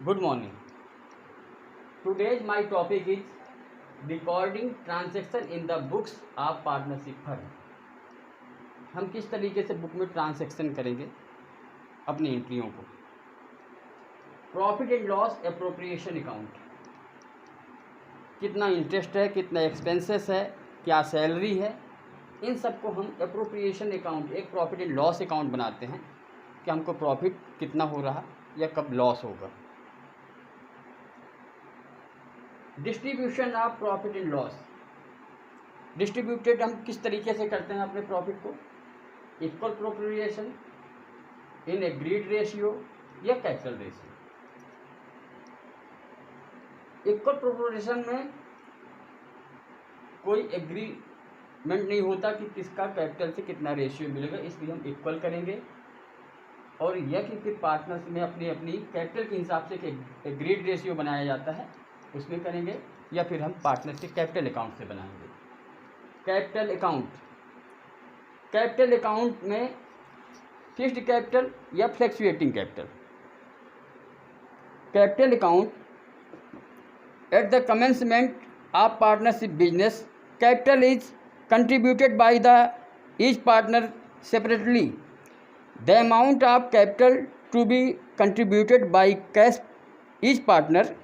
Good morning. Today's my topic is recording transaction in the books of partnership firm. हम किस तरीके से book में ट्रांजैक्शन करेंगे अपनी एंट्रियों को। Profit and loss appropriation account, कितना इंटरेस्ट है, कितना एक्सपेंसेस है, क्या सैलरी है, इन सब को हम एप्रोप्रिएशन अकाउंट, एक प्रॉफिट एंड लॉस अकाउंट बनाते हैं कि हमको प्रॉफिट कितना हो रहा या कब लॉस होगा। Distribution of profit and loss, distributed हम किस तरीके से करते हैं अपने प्रॉफिट को, इक्वल प्रोपोर्शन, इन एग्रीड रेशियो या कैपिटल रेशियो। इक्वल प्रोपोर्शन में कोई एग्रीमेंट नहीं होता कि किसका कैपिटल से कितना रेशियो मिलेगा, इसलिए हम इक्वल करेंगे। और यह कि फिर पार्टनर्स में अपनी अपनी कैपिटल के हिसाब से एग्रीड रेशियो बनाया जाता है, उसमें करेंगे, या फिर हम पार्टनर के कैपिटल अकाउंट से बनाएंगे। कैपिटल अकाउंट, कैपिटल अकाउंट में फिक्स्ड कैपिटल या fluctuating capital. Capital account at the commencement of partnership business, capital is contributed by the each partner separately. The amount of capital to be contributed by cash each partner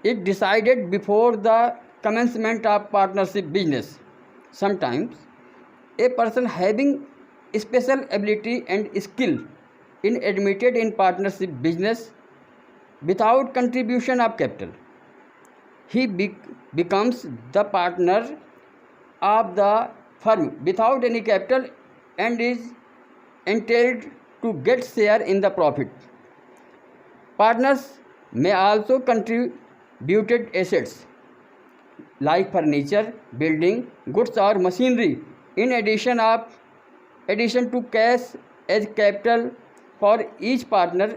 is decided before the commencement of partnership business. Sometimes a person having special ability and skill is admitted in partnership business without contribution of capital. He becomes the partner of the firm without any capital and is entitled to get share in the profit. Partners may also contributed assets like furniture, building, goods or machinery in addition to cash as capital. For each partner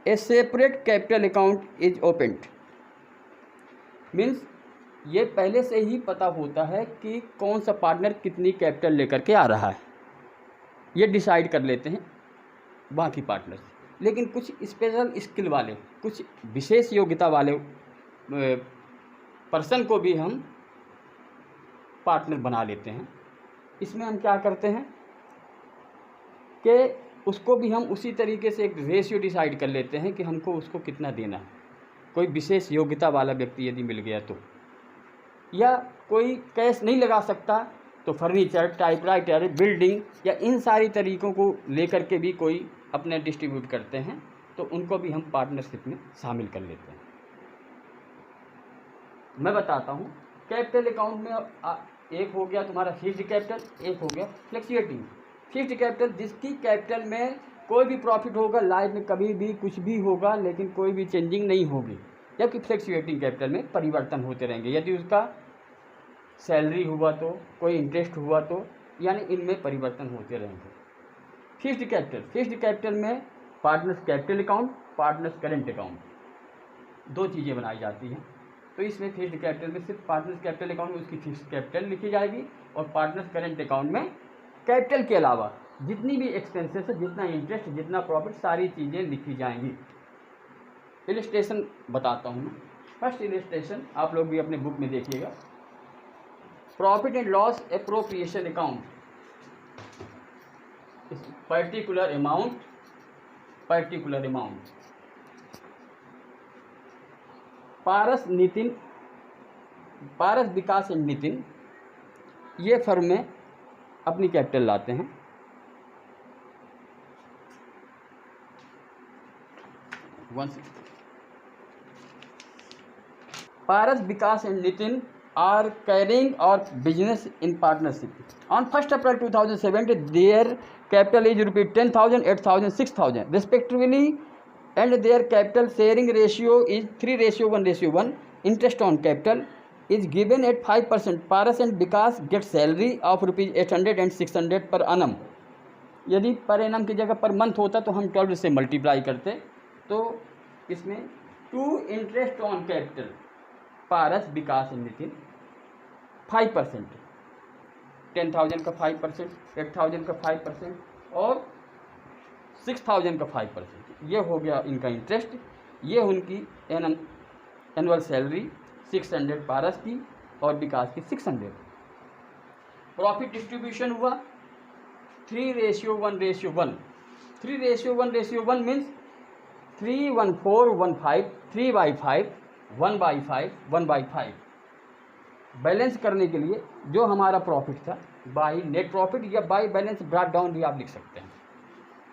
a separate capital account is opened. Means ये पहले से ही पता होता है कि कौन सा partner कितनी कैपिटल लेकर के आ रहा है, ये डिसाइड कर लेते हैं बाकी पार्टनर्स। लेकिन कुछ स्पेशल स्किल वाले, कुछ विशेष योग्यता वाले पर्सन को भी हम पार्टनर बना लेते हैं। इसमें हम क्या करते हैं कि उसको भी हम उसी तरीके से एक रेशियो डिसाइड कर लेते हैं कि हमको उसको कितना देना है। कोई विशेष योग्यता वाला व्यक्ति यदि मिल गया तो, या कोई कैश नहीं लगा सकता तो फर्नीचर, टाइपराइटर, बिल्डिंग या इन सारी तरीक़ों को लेकर के भी कोई अपने डिस्ट्रीब्यूट करते हैं, तो उनको भी हम पार्टनरशिप में शामिल कर लेते हैं। मैं बताता हूँ। कैपिटल अकाउंट में एक हो गया तुम्हारा फिक्स्ड कैपिटल, एक हो गया फ्लक्चुएटिंग। फिक्स्ड कैपिटल जिसकी कैपिटल में कोई भी प्रॉफिट होगा, लाइफ में कभी भी कुछ भी होगा लेकिन कोई भी चेंजिंग नहीं होगी, जबकि फ्लक्चुएटिंग कैपिटल में परिवर्तन होते रहेंगे। यदि उसका सैलरी हुआ तो, कोई इंटरेस्ट हुआ तो, यानी इनमें परिवर्तन होते रहेंगे। फिक्स्ड कैपिटल, फिक्स्ड कैपिटल में partners capital account, partners current account, दो चीज़ें बनाई जाती हैं। तो इसमें फिक्स्ड कैपिटल में सिर्फ पार्टनर्स कैपिटल अकाउंट में उसकी फिक्स्ड कैपिटल लिखी जाएगी, और पार्टनर्स करेंट अकाउंट में कैपिटल के अलावा जितनी भी एक्सपेंसेस है, जितना इंटरेस्ट, जितना प्रॉफिट, सारी चीज़ें लिखी जाएंगी। इलस्ट्रेशन बताता हूँ मैं। फर्स्ट इलस्ट्रेशन आप लोग भी अपने बुक में देखिएगा। Profit and loss appropriation account, particular amount, particular amount. Paras, Vikas and Nitin ये फर्म में अपनी कैपिटल लाते हैं। Paras, Vikas and Nitin are carrying our business in partnership. On 1st April 2017, their capital is rupees 10,000, 8,000, 6,000 respectively, and their capital sharing ratio is 3:1:1. Interest on capital is given at 5%. Paras and Vikas get salary of rupees 800 and 600 per annum. यदि per annum की जगह per month होता तो हम 12 से multiply करते, तो इसमें to interest on capital Paras, Vikas and Nitin 5%, 10,000 का 5%, 8,000 का 5% और 6,000 का 5%, ये हो गया इनका इंटरेस्ट। ये उनकी एनुअल सैलरी 600 पारस की और विकास की 600। प्रॉफिट डिस्ट्रीब्यूशन हुआ 3:1:1। 3:1:1 मीन्स 3:14:15, 3/5, 1/5, 1/5। बैलेंस करने के लिए जो हमारा प्रॉफिट था बाई नेट प्रॉफिट या बाई बैलेंस ब्रॉट डाउन भी आप लिख सकते हैं।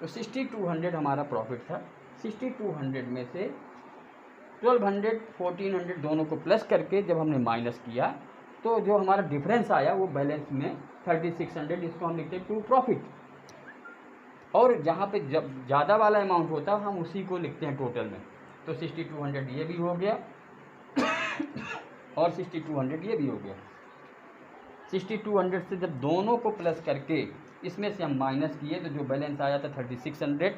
तो 6200 हमारा प्रॉफिट था। 6200 में से 1200, 1400 दोनों को प्लस करके जब हमने माइनस किया तो जो हमारा डिफरेंस आया वो बैलेंस में 3600, इसको हम लिखते हैं टू प्रॉफिट। और जहाँ पे जब ज़्यादा वाला अमाउंट होता है हम उसी को लिखते हैं टोटल में। तो 6200 ये भी हो गया और 6200 ये भी हो गया। 6200 से जब दोनों को प्लस करके इसमें से हम माइनस किए तो जो बैलेंस आया था 3600।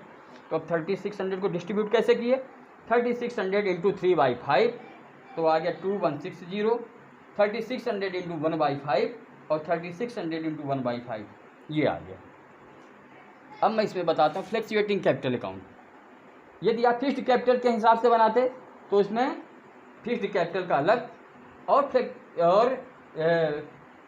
तो अब 3600 को डिस्ट्रीब्यूट कैसे किए? 3600 इंटू 3/5 तो आ गया 2160। 3600 इंटू 1/5 और 3600 इंटू 1/5 ये आ गया। अब मैं इसमें बताता हूँ फ्लैक्चुएटिंग कैपिटल अकाउंट। यदि आप फिक्स्ड कैपिटल के हिसाब से बनाते तो इसमें फिक्स्ड कैपिटल का अलग और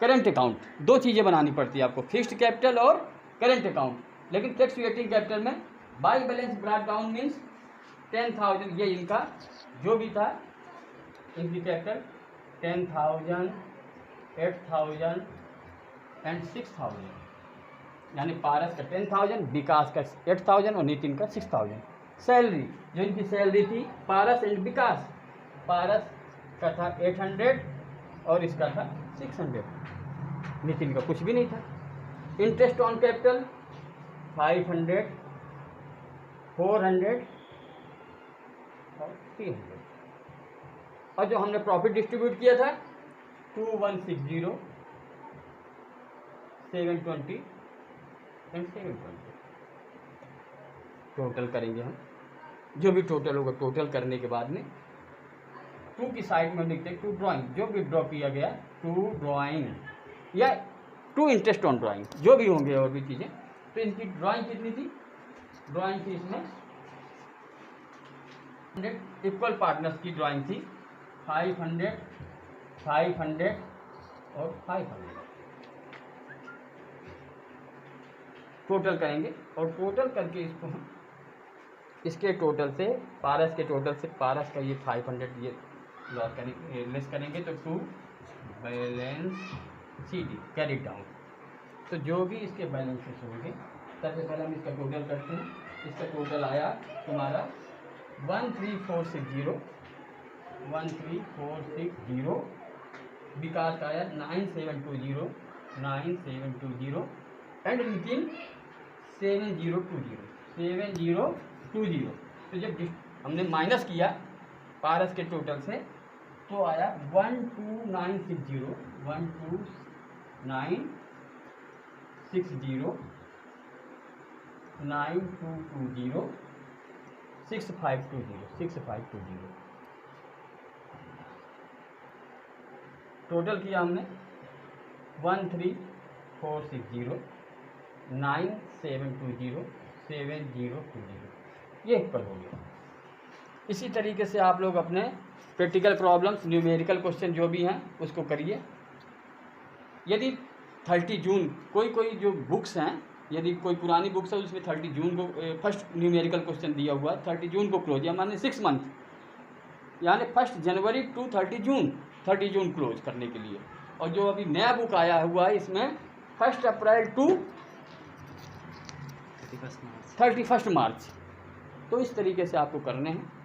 करंट अकाउंट, दो चीज़ें बनानी पड़ती है आपको, फिक्स्ड कैपिटल और करंट अकाउंट। लेकिन फ्लैक्चुएटिंग कैपिटल में by balance brought down means 10,000। ये इनका जो भी था इनकी कैपिटल 10,000, 8,000 एंड 6,000, यानी पारस का 10,000, विकास का 8,000 और नितिन का 6,000। सैलरी जो इनकी सैलरी थी पारस एंड विकास, पारस का था 800 और इसका था 600, नितिन का कुछ भी नहीं था। इंटरेस्ट ऑन कैपिटल 500, 400 और 300। और जो हमने प्रॉफिट डिस्ट्रीब्यूट किया था 2160, 720 एंड 720। टोटल करेंगे हम, जो भी टोटल होगा टोटल करने के बाद में टू की साइड में लिखते हैं टू ड्राइंग, जो भी ड्रॉ किया गया टू ड्राइंग या टू इंटरेस्ट ऑन ड्राइंग, जो भी होंगे और भी चीज़ें। तो इनकी ड्राइंग कितनी थी? ड्राइंग थी इसमें 100 इक्वल पार्टनर्स की ड्राइंग थी 500, 500 और 500। टोटल करेंगे और टोटल करके इसको हम इसके टोटल से पारस के टोटल से पारस का ये 500 ये लॉस करेंगे, लेस करेंगे तो to balance CD carry down. तो जो भी इसके बैलेंसेस होंगे सबसे पहले हम इसका टोटल करते हैं। इसका टोटल आया तुम्हारा 13460, 13460। विकास का आया 9720, 9720 एंड नितिन 7020, 7020। तो जब हमने माइनस किया पारस के टोटल से तो आया 12960, 12960, 9220, 6520, 6520। टोटल किया हमने 13460, 9720, 7020। ये इक्वल हो गया। इसी तरीके से आप लोग अपने प्रैक्टिकल प्रॉब्लम्स, न्यूमेरिकल क्वेश्चन जो भी हैं उसको करिए। यदि 30 जून कोई जो बुक्स हैं, यदि कोई पुरानी बुक्स है उसमें 30 जून को फर्स्ट न्यूमेरिकल क्वेश्चन दिया हुआ है, 30 जून को क्लोज, या माने 6 मंथ, यानी 1 जनवरी टू 30 जून, 30 जून क्लोज करने के लिए। और जो अभी नया बुक आया हुआ है इसमें 1 अप्रैल टू 31 मार्च। तो इस तरीके से आपको करने हैं।